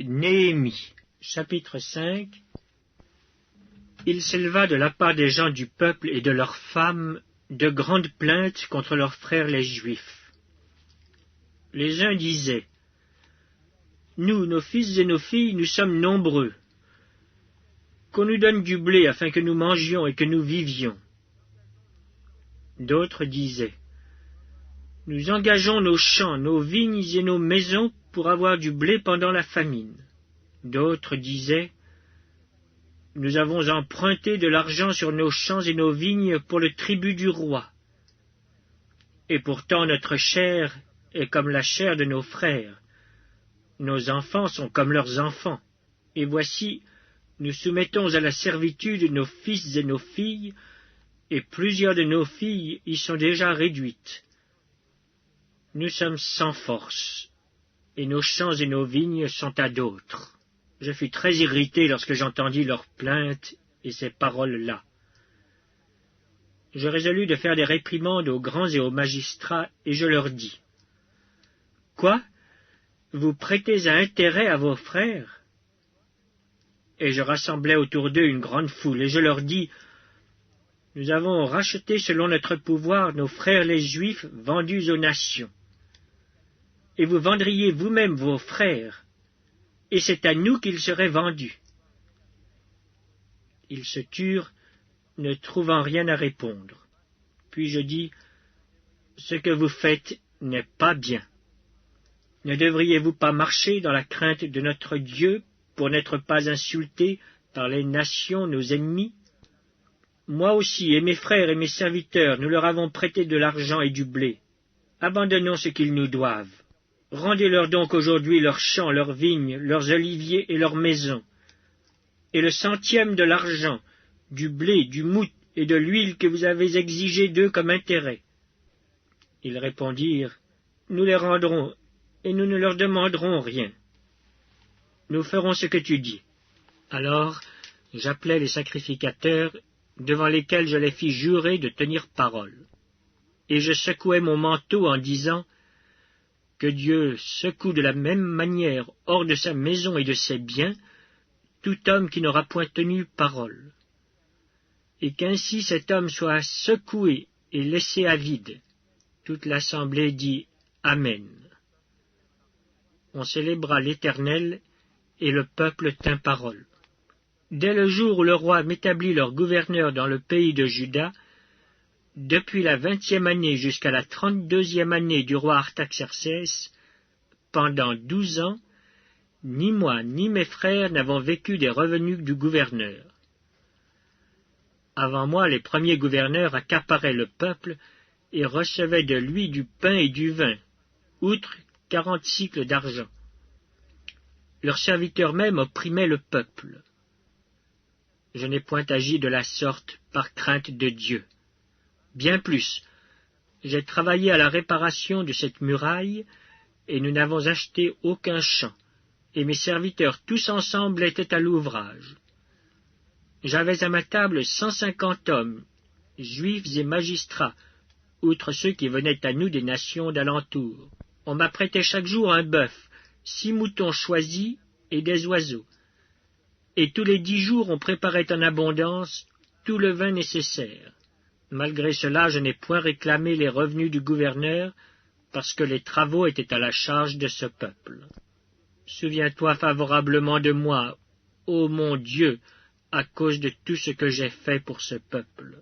Néhémie, chapitre 5. Il s'éleva de la part des gens du peuple et de leurs femmes de grandes plaintes contre leurs frères les Juifs. Les uns disaient: Nous, nos fils et nos filles, nous sommes nombreux. Qu'on nous donne du blé afin que nous mangions et que nous vivions. D'autres disaient: Nous engageons nos champs, nos vignes et nos maisons pour avoir du blé pendant la famine. D'autres disaient: Nous avons emprunté de l'argent sur nos champs et nos vignes pour le tribut du roi. Et pourtant notre chair est comme la chair de nos frères. Nos enfants sont comme leurs enfants. Et voici, nous soumettons à la servitude nos fils et nos filles, et plusieurs de nos filles y sont déjà réduites. Nous sommes sans force, et nos champs et nos vignes sont à d'autres. Je fus très irrité lorsque j'entendis leurs plaintes et ces paroles-là. Je résolus de faire des réprimandes aux grands et aux magistrats, et je leur dis: Quoi? Vous prêtez un intérêt à vos frères? Et je rassemblai autour d'eux une grande foule, et je leur dis: Nous avons racheté selon notre pouvoir nos frères les Juifs vendus aux nations. Et vous vendriez vous-même vos frères, et c'est à nous qu'ils seraient vendus. Ils se turent, ne trouvant rien à répondre. Puis je dis: Ce que vous faites n'est pas bien. Ne devriez-vous pas marcher dans la crainte de notre Dieu pour n'être pas insultés par les nations, nos ennemis? Moi aussi, et mes frères et mes serviteurs, nous leur avons prêté de l'argent et du blé. Abandonnons ce qu'ils nous doivent. Rendez-leur donc aujourd'hui leurs champs, leurs vignes, leurs oliviers et leurs maisons, et le centième de l'argent, du blé, du moût et de l'huile que vous avez exigé d'eux comme intérêt. Ils répondirent: Nous les rendrons, et nous ne leur demanderons rien. Nous ferons ce que tu dis. Alors j'appelai les sacrificateurs, devant lesquels je les fis jurer de tenir parole. Et je secouai mon manteau en disant: Que Dieu secoue de la même manière hors de sa maison et de ses biens tout homme qui n'aura point tenu parole, et qu'ainsi cet homme soit secoué et laissé à vide. Toute l'assemblée dit Amen. On célébra l'Éternel, et le peuple tint parole. Dès le jour où le roi m'établit leur gouverneur dans le pays de Juda, depuis la 20e année jusqu'à la 32e année du roi Artaxercès, pendant 12 ans, ni moi ni mes frères n'avons vécu des revenus du gouverneur. Avant moi, les premiers gouverneurs accaparaient le peuple et recevaient de lui du pain et du vin, outre 40 sicles d'argent. Leurs serviteurs même opprimaient le peuple. Je n'ai point agi de la sorte par crainte de Dieu. Bien plus, j'ai travaillé à la réparation de cette muraille, et nous n'avons acheté aucun champ, et mes serviteurs tous ensemble étaient à l'ouvrage. J'avais à ma table 150 hommes, juifs et magistrats, outre ceux qui venaient à nous des nations d'alentour. On m'apprêtait chaque jour un bœuf, 6 moutons choisis et des oiseaux. Et tous les 10 jours on préparait en abondance tout le vin nécessaire. Malgré cela, je n'ai point réclamé les revenus du gouverneur, parce que les travaux étaient à la charge de ce peuple. Souviens-toi favorablement de moi, ô mon Dieu, à cause de tout ce que j'ai fait pour ce peuple.